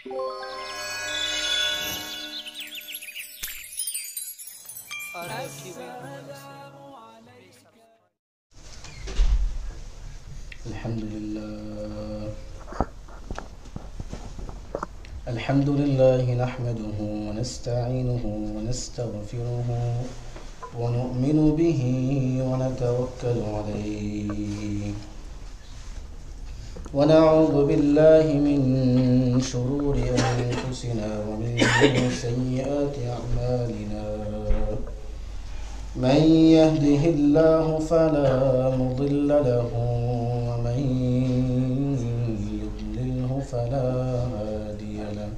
الحمد لله نحمده ونستعينه ونستغفره ونؤمن به ونتوكل عليه ونعوذ بالله من شرور أنفسنا ومن سيئات أعمالنا من يهده الله فلا مضل له ومن يضلله فلا هادي له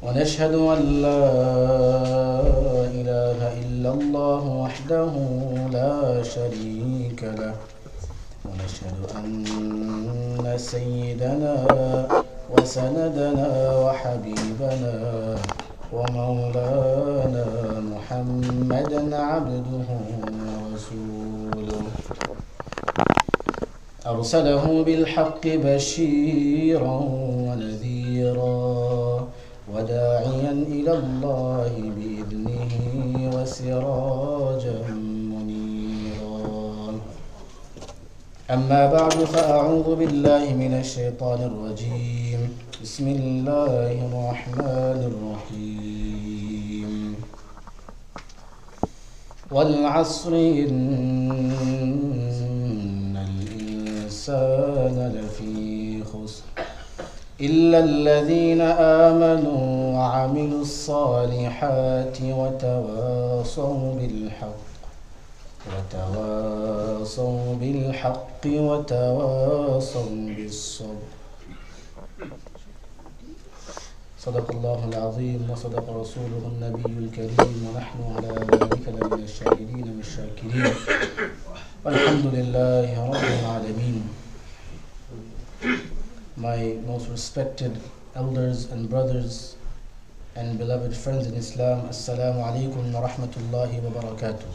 ونشهد أن لا إله إلا الله وحده لا شريك له ونشهد أن سيدنا وسندنا وحبيبنا ومولانا محمدا عبده ورسوله أرسله بالحق بشيرا ونذيرا وداعيا إلى الله بإذنه وسراجا منيرا أما بعد فأعوذ بالله من الشيطان الرجيم بسم الله الرحمن الرحيم والعصر إن الإنسان لفي خسر إلا الذين آمنوا وعملوا الصالحات وتواصوا بالحق وتواصوا بالصبر صدق الله العظيم وصدق رسوله النبي الكريم ونحن على ذلك لمن الشاهدين والشاكرين والحمد لله رب العالمين. My most respected elders and brothers and beloved friends in Islam, Assalamu alaikum wa rahmatullahi wa barakatuh.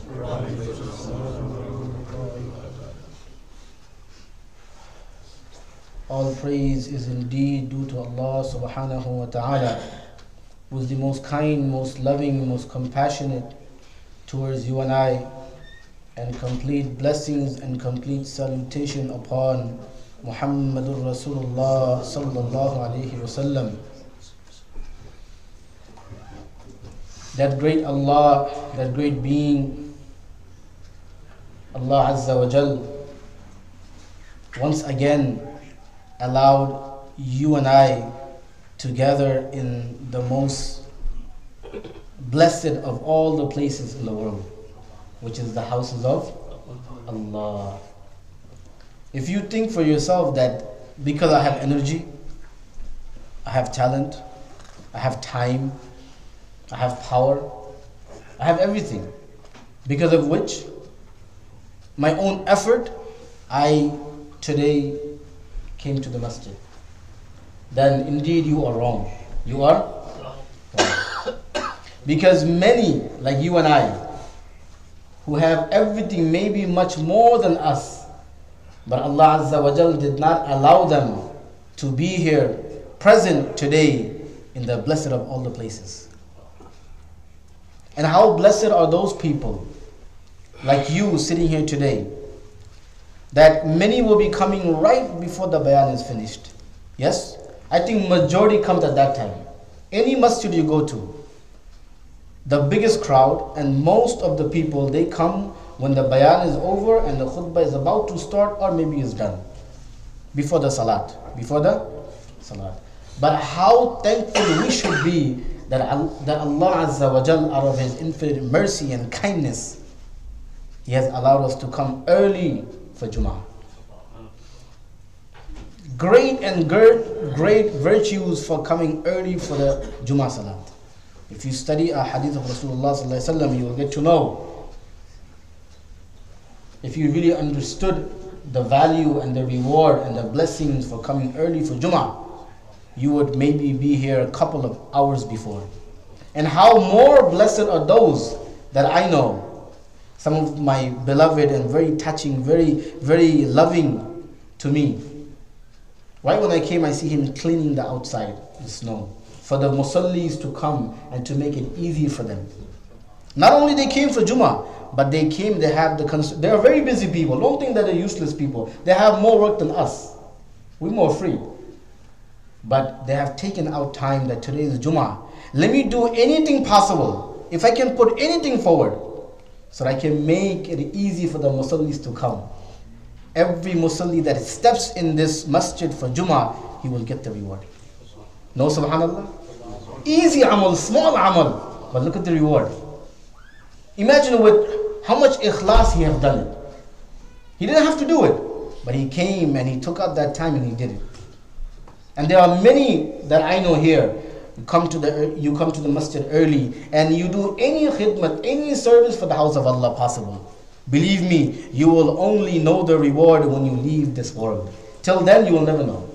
All praise is indeed due to Allah subhanahu wa ta'ala, who is the most kind, most loving, most compassionate towards you and I, and complete blessings and complete salutation upon Muhammadur Rasulullah sallallahu alayhi wasallam. That great Allah, that great being, Allah Azza wa Jal, once again allowed you and I to gather in the most blessed of all the places in the world, which is the houses of Allah. If you think for yourself that because I have energy, I have talent, I have time, I have power, I have everything, because of which my own effort I today came to the masjid, then indeed you are wrong. You are wrong. Because many like you and I, who have everything, maybe much more than us, but Allah Azza wa Jal did not allow them to be here, present today in the blessed of all the places. And how blessed are those people like you sitting here today, that many will be coming right before the bayan is finished. Yes, I think majority comes at that time. Any masjid you go to, the biggest crowd and most of the people, they come when the bayan is over and the khutbah is about to start or maybe is done, before the salat. But how thankful we should be that Allah Azza wa Jal, out of His infinite mercy and kindness, He has allowed us to come early for Jummah. Great virtues for coming early for the Jummah Salat. If you study a hadith of Rasulullah sallallahu alaihi wasallam, you will get to know. If you really understood the value and the reward and the blessings for coming early for Jummah, you would maybe be here a couple of hours before. And how more blessed are those that I know, some of my beloved and very touching, very, very loving to me, Right when I came, I see him cleaning the outside, the snow, for the musallis to come and to make it easy for them. Not only they came for Jummah, but they came, they have they are very busy people. Don't think that they're useless people. They have more work than us. We're more free. But they have taken out time that today is Jummah. Let me do anything possible. If I can put anything forward, so that I can make it easy for the musallis to come. Every musalli that steps in this masjid for Jummah, he will get the reward. No, subhanallah? Easy amal, small amal, but look at the reward. Imagine with how much ikhlas he have done it. He didn't have to do it, but he came and he took out that time and he did it. And there are many that I know here. You come to the masjid early and you do any khidmat, any service for the house of Allah possible. Believe me, you will only know the reward when you leave this world. Till then, you will never know.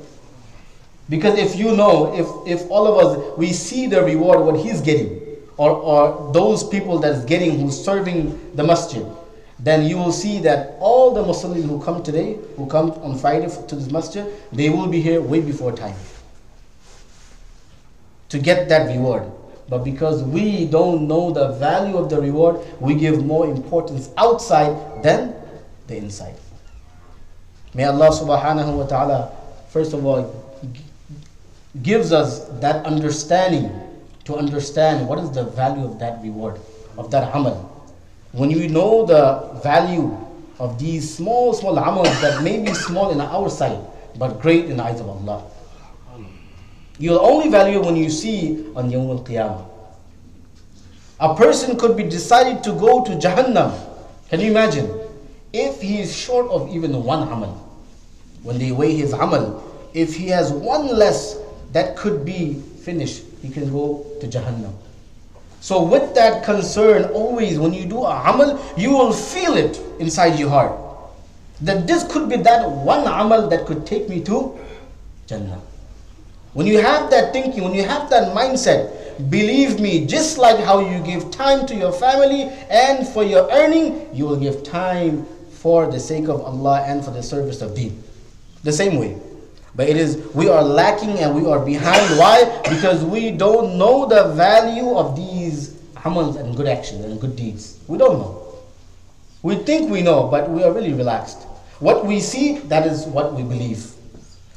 Because if you know, if all of us, we see the reward, what he's getting, or those people that is getting, who's serving the masjid, then you will see that all the Muslims who come today, who come on Friday to this masjid, they will be here way before time to get that reward. But because we don't know the value of the reward, we give more importance outside than the inside. May Allah subhanahu wa ta'ala, first of all, gives us that understanding to understand what is the value of that reward, of that amal. When you know the value of these small amals that may be small in our sight, but great in the eyes of Allah, you'll only value when you see on Yawm al-Qiyamah. A person could be decided to go to Jahannam. Can you imagine? If he is short of even one amal, when they weigh his amal, if he has one less that could be finished, he can go to Jahannam. So with that concern, always when you do a amal, you will feel it inside your heart, that this could be that one amal that could take me to Jannah. When you have that thinking, when you have that mindset, believe me, just like how you give time to your family and for your earning, you will give time for the sake of Allah and for the service of Deen. The same way. But we are lacking and we are behind. Why? Because we don't know the value of these amals and good actions and good deeds. We don't know. We think we know, but we are really relaxed. What we see, that is what we believe.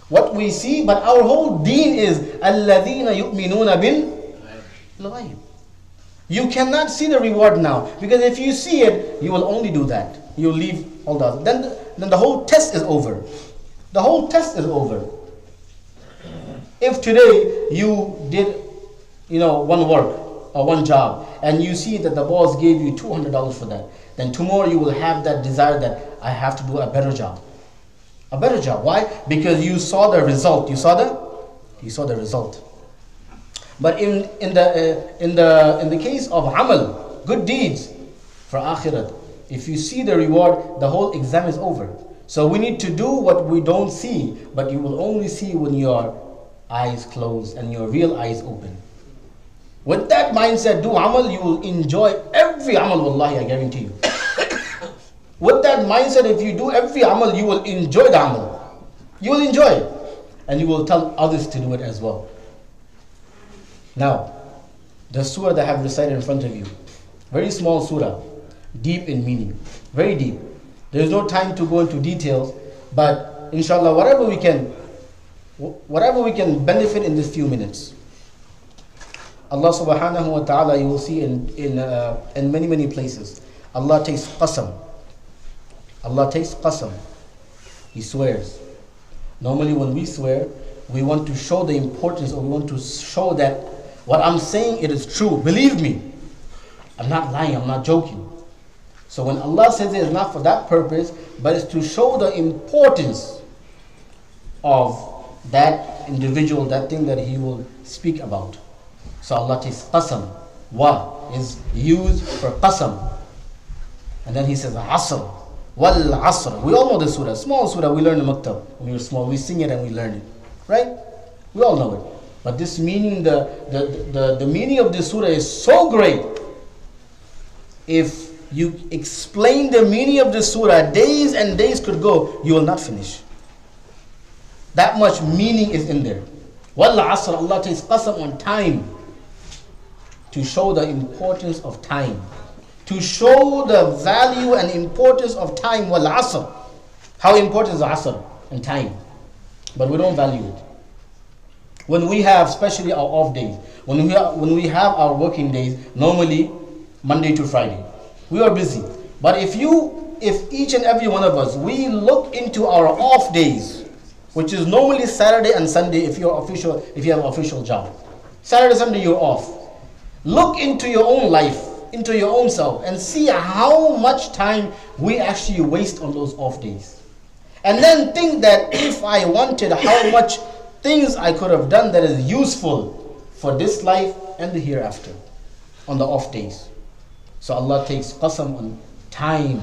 What we see, but our whole deen is الَّذِينَ يُؤْمِنُونَ بِالْغَيْبِ. You cannot see the reward now, because if you see it, you will only do that. You will leave all that. Then the whole test is over. The whole test is over. If today you did, one work or one job, and you see that the boss gave you $200 for that, then tomorrow you will have that desire that I have to do a better job. A better job. Why? Because you saw the result. You saw the result. But in the case of amal, good deeds for akhirat, if you see the reward, the whole exam is over. So we need to do what we don't see, but you will only see when your eyes closed and your real eyes open. With that mindset, do amal, you will enjoy every amal, wallahi, I guarantee you. With that mindset, if you do every amal, you will enjoy the amal. You will enjoy it. And you will tell others to do it as well. Now, the surah that I have recited in front of you, very small surah, deep in meaning, very deep. There is no time to go into details, but inshallah, whatever we can benefit in these few minutes. Allah subhanahu wa ta'ala, you will see in many places, Allah takes qasam. Allah takes qasam. He swears. Normally when we swear, we want to show the importance, or we want to show that what I'm saying, it is true. Believe me. I'm not lying, I'm not joking. So when Allah says it is not for that purpose, but it's to show the importance of that individual, that thing that he will speak about. So Allah takes qasam. Wa is used for qasam. And then he says asr. Wal asr. We all know the surah. Small surah we learn in Maktab. When we were small, we sing it and we learn it. Right? We all know it. But this meaning, the meaning of this surah is so great. If you explain the meaning of this surah, days and days could go, you will not finish. That much meaning is in there. Wal asr, Allah takes qasam on time to show the importance of time, to show the value and importance of time. Wal asr, how important is the asr and time? But we don't value it. When we have, especially our off days, when we have our working days, normally Monday to Friday, we are busy. But if each and every one of us, we look into our off days, which is normally Saturday and Sunday if you have an official job. Saturday, Sunday, you're off. Look into your own life, into your own self, and see how much time we actually waste on those off days. And then think that if I wanted, how much things I could have done that is useful for this life and the hereafter on the off days. So Allah takes qasam on time.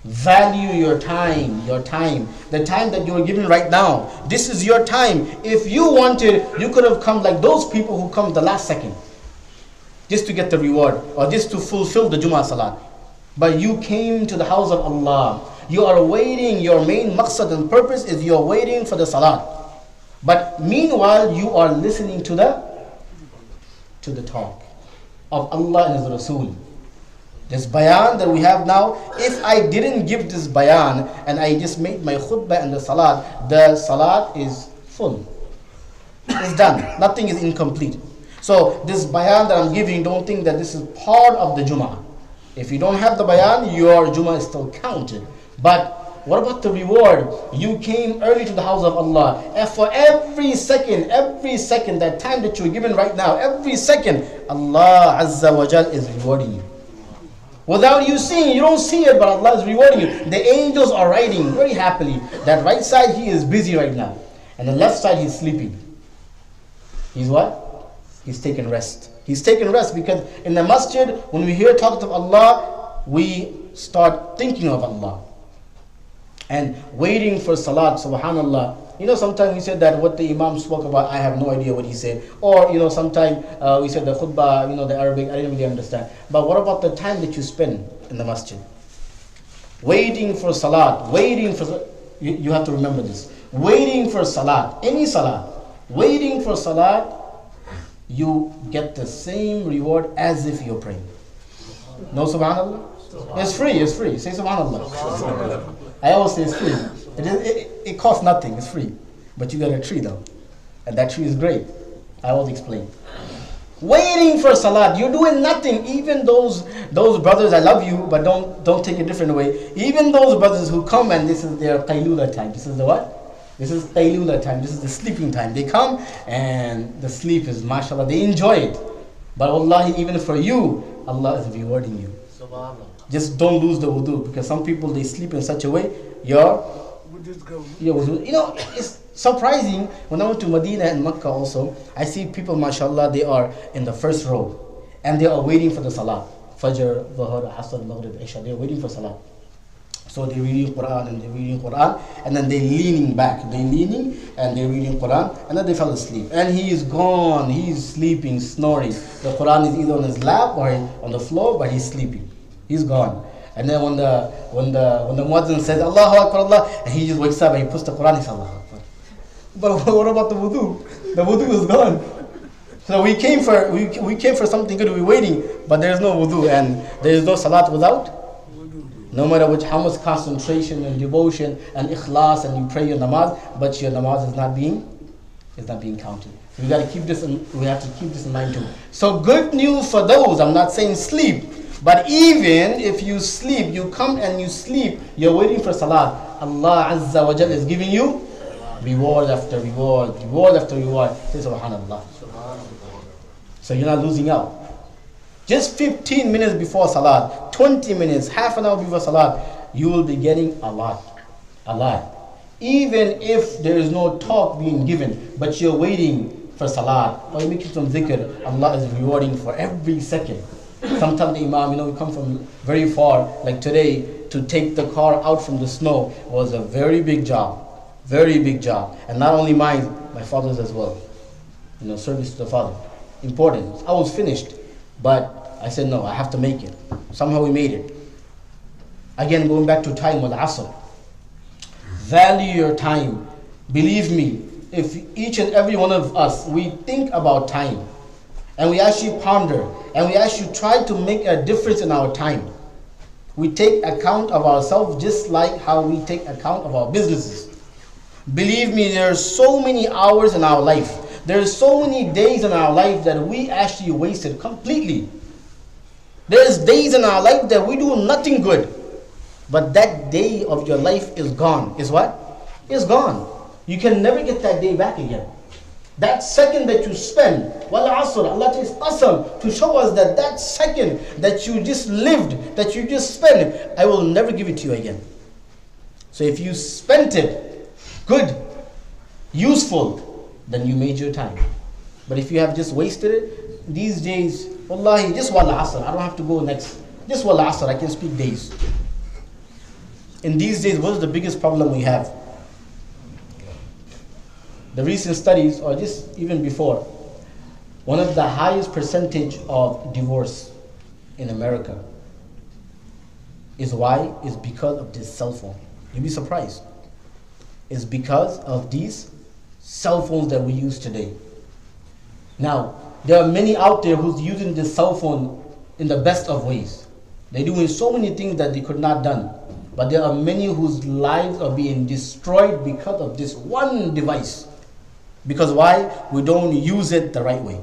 Value your time, the time that you are given right now. This is your time. If you wanted, you could have come like those people who come the last second, just to get the reward, or just to fulfill the Jummah Salat. But you came to the house of Allah. You are waiting, your main maqsad and purpose is you are waiting for the Salat. But meanwhile, you are listening to the talk of Allah and His Rasul. This bayan that we have now, if I didn't give this bayan and I just made my khutbah and the salat is full. It's done. Nothing is incomplete. So this bayan that I'm giving, don't think that this is part of the Jummah. If you don't have the bayan, your Jummah is still counted. But what about the reward? You came early to the house of Allah. And for every second, that time that you're given right now, every second, Allah Azza wa Jal is rewarding you. Without you seeing, you don't see it, but Allah is rewarding you. The angels are writing very happily. That right side, he is busy right now. And the left side, he's sleeping. He's what? He's taking rest. He's taking rest because in the masjid, when we hear talk of Allah, we start thinking of Allah. And waiting for salat, subhanallah. You know, sometimes we said that what the Imam spoke about, I have no idea what he said. Or, you know, sometimes we said the khutbah, you know, the Arabic, I didn't really understand. But what about the time that you spend in the masjid? Waiting for salat, you have to remember this. Waiting for salat, any salat, waiting for salat, you get the same reward as if you're praying. No subhanallah? It's free. Say subhanallah. I always say it's free. It costs nothing, it's free. But you got a tree though. And that tree is great. I always explain. Waiting for salat, you're doing nothing. Even those brothers, I love you, but don't take it different way. Even those brothers who come and this is their qaylula time. This is the what? This is qaylula time. This is the sleeping time. They come and the sleep is mashallah. They enjoy it. But wallahi, even for you, Allah is rewarding you. Subhanallah. Just don't lose the wudu, because some people, they sleep in such a way, you know, it's surprising. When I went to Medina and Mecca also, I see people, mashallah, they are in the first row and they are waiting for the salat. Fajr, Dhuhr, Asr, Maghrib, Isha, they are waiting for salat. So they're reading Quran and then they're leaning back. They're leaning and they're reading Quran, and then they fell asleep. And he is gone, he's sleeping, snoring. The Quran is either on his lap or on the floor, but he's sleeping. He's gone. And then when the muazzin says Allahu Akbar, Allah, and he just wakes up and he puts the Quran, he says Allahu Akbar. But what about the wudu? The wudu is gone. So we came for something good, we're waiting, but there's no wudu and there is no salat without. No matter how much concentration and devotion and ikhlas and you pray your namaz, but your namaz is not being counted. So we have to keep this in mind too. So good news for those, I'm not saying sleep. But even if you sleep, you come and you sleep, you're waiting for salat, Allah Azza wa Jal is giving you reward after reward, reward after reward. Say subhanallah. So you're not losing out. Just 15 minutes before salat, 20 minutes, half an hour before salat, you will be getting a lot. Even if there is no talk being given, but you're waiting for salat, or you make some dhikr, Allah is rewarding for every second. Sometimes the imam, we come from very far, like today, to take the car out from the snow was a very big job. And not only mine, my father's as well. Service to the father. Important. I was finished, but I said, no, I have to make it. Somehow we made it. Again, going back to time, wal asr. Value your time. Believe me, if each and every one of us, we think about time, and we actually ponder, and we actually try to make a difference in our time, we take account of ourselves just like how we take account of our businesses. Believe me, there are so many hours in our life. There are so many days in our life that we actually wasted completely. There's days in our life that we do nothing good. But that day of your life is gone. Is what? Is gone. You can never get that day back again. That second that you spend, wal asr, Allah takes qasam to show us that that second that you just lived, that you just spent, I will never give it to you again. So if you spent it good, useful, then you made your time. But if you have just wasted it, these days, wallahi, just wal asr, I don't have to go next. Just wal asr, I can speak days. In these days, what is the biggest problem we have? The recent studies, or just even before, one of the highest percentage of divorce in America is why? Is because of this cell phone. You'd be surprised. It's because of these cell phones that we use today. Now, there are many out there who's using this cell phone in the best of ways. They're doing so many things that they could not done. But there are many whose lives are being destroyed because of this one device. Because why? We don't use it the right way.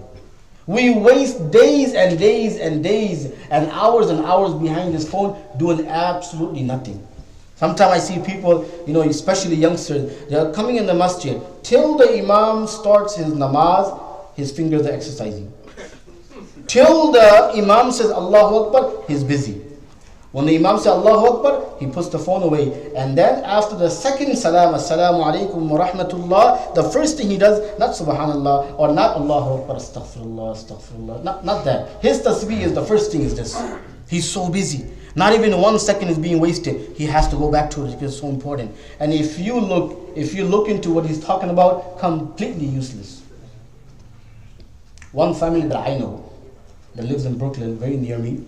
We waste days and days and days and hours behind this phone doing absolutely nothing. Sometimes I see people, especially youngsters, they are coming in the masjid. Till the imam starts his namaz, his fingers are exercising. Till the imam says Allahu Akbar, he's busy. When the imam says Allahu Akbar, he puts the phone away. And then after the second salam, Assalamu alaikum wa rahmatullah, the first thing he does, not Subhanallah or not Allahu Akbar, astaghfirullah, astaghfirullah, not that. His tasbih is the first thing is this. He's so busy. Not even 1 second is being wasted. He has to go back to it because it's so important. And if you look into what he's talking about, completely useless. One family that I know that lives in Brooklyn, very near me,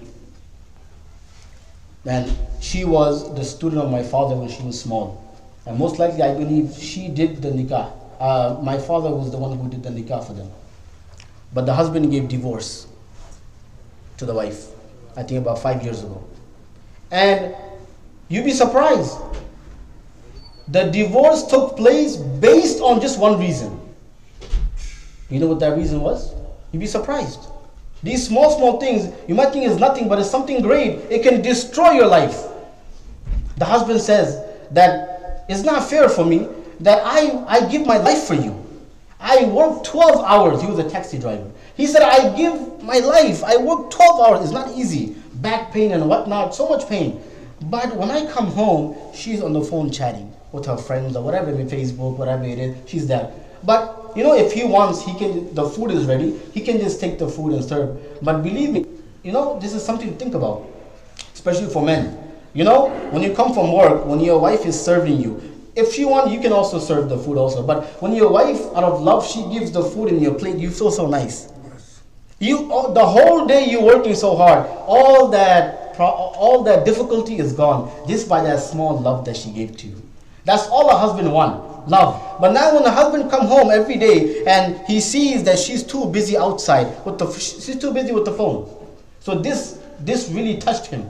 and she was the student of my father when she was small. And most likely, I believe she did the nikah. My father was the one who did the nikah for them. But the husband gave divorce to the wife, I think about 5 years ago. And you'd be surprised. The divorce took place based on just one reason. You know what that reason was? You'd be surprised. These small things, you might think is nothing, but it's something great. It can destroy your life. The husband says that it's not fair for me that I give my life for you. I work 12 hours. He was a taxi driver. He said, I give my life. I work 12 hours. It's not easy. Back pain and whatnot, so much pain. But when I come home, she's on the phone chatting with her friends or whatever, maybe Facebook, whatever it is, she's there. But if he wants, the food is ready, he can just take the food and serve. But believe me, this is something to think about, especially for men. When you come from work, when your wife is serving you, if she wants, you can also serve the food also. But when your wife, out of love, she gives the food in your plate, you feel so nice. The whole day you're working so hard, all that difficulty is gone just by that small love that she gave to you. That's all a husband wants, love. But now when the husband come home every day and he sees that she's too busy outside, she's too busy with the phone. So this really touched him.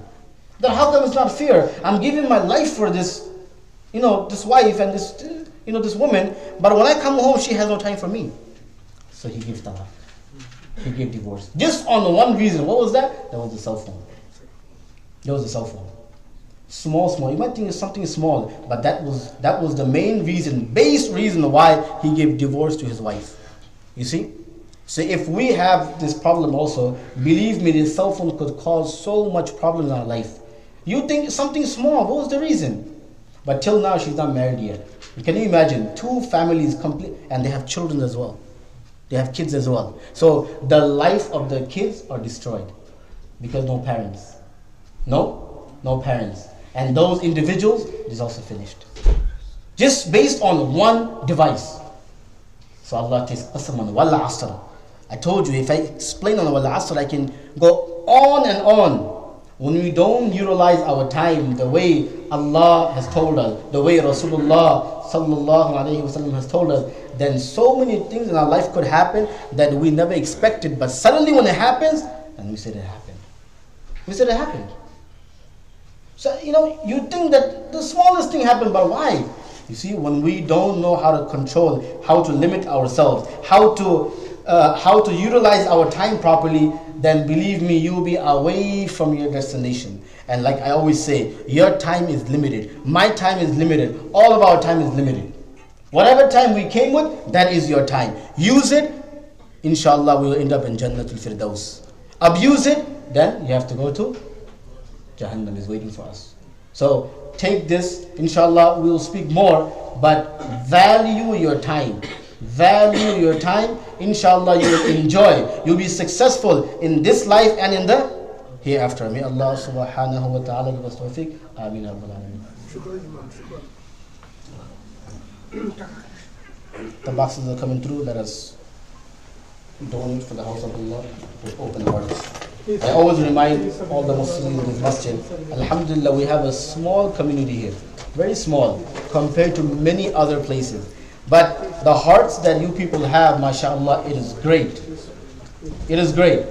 That how come it's not fair? I'm giving my life for this, this wife and this woman, but when I come home, she has no time for me. So he gives talaq. He gave divorce. Just on one reason. What was that? That was the cell phone. That was the cell phone. Small. You might think it's something small, but that was the main reason, base reason why he gave divorce to his wife. You see? So if we have this problem also, believe me, this cell phone could cause so much problems in our life. You think something small, what was the reason? But till now, she's not married yet. Can you imagine? 2 families complete, and they have children as well. They have kids as well. So the life of the kids are destroyed because no parents. No parents. And those individuals is also finished. Just based on one device. So Allah takes qasam on wal asr. I told you, if I explain on wal asr, I can go on and on. when we don't utilize our time the way Allah has told us, the way Rasulullah sallallahu alaihi wasallam has told us, then so many things in our life could happen that we never expected. But suddenly when it happens, then we said it happened. We said it happened. So, you think that the smallest thing happened, but why? You see, when we don't know how to control, how to limit ourselves, how to utilize our time properly, then believe me, you'll be away from your destination. And like I always say, your time is limited. My time is limited. All of our time is limited. Whatever time we came with, that is your time. Use it, inshallah, we will end up in Jannatul Firdaus. Abuse it, then you have to go to Jahannam is waiting for us. So take this, inshallah, we will speak more, but value your time. Value your time. Inshallah, you will enjoy. You'll be successful in this life and in the hereafter. May Allah subhanahu wa ta'ala give us tawfiq. Ameen. The boxes are coming through. Let us donate for the house of Allah with open hearts. I always remind all the Muslims in this masjid, alhamdulillah, we have a small community here. Very small compared to many other places. But the hearts that you people have, mashallah, it is great. It is great.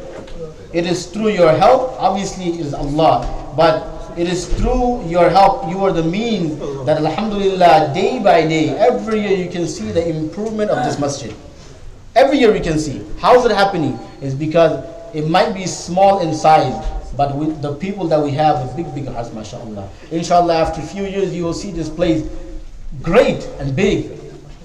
It is through your help, obviously it is Allah, but it is through your help, you are the means that alhamdulillah, day by day, every year you can see the improvement of this masjid. Every year we can see. How is it happening? It's because it might be small in size, but with the people that we have with big hearts, mashallah. Inshallah, after a few years you will see this place great and big.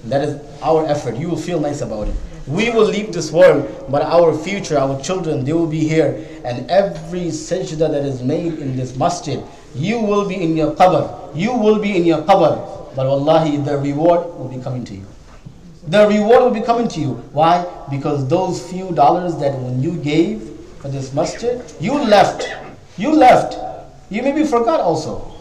That is our effort. You will feel nice about it. We will leave this world, but our future, our children, they will be here. And every sajda that is made in this masjid, you will be in your qabr. You will be in your qabr. But wallahi, the reward will be coming to you. The reward will be coming to you. Why? Because those few dollars that when you gave for this masjid, you left. You left. You maybe forgot also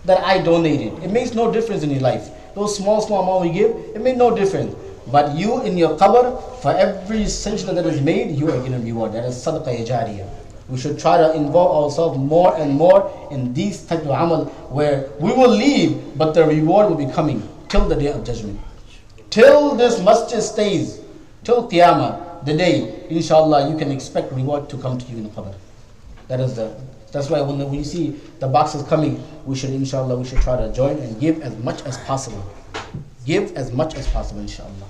that I donated. It makes no difference in your life. Those small amount we give, it made no difference. But you in your qabr, for every sajda that is made, you are getting a reward. That is sadaqah jariyah. We should try to involve ourselves more and more in these type of amal where we will leave, but the reward will be coming till the day of judgment. Till this masjid stays, till Qiyamah, the day, inshallah, you can expect reward to come to you in the qabr. That's why when we see the boxes coming, we should, inshallah, we should try to join and give as much as possible. Give as much as possible, inshallah.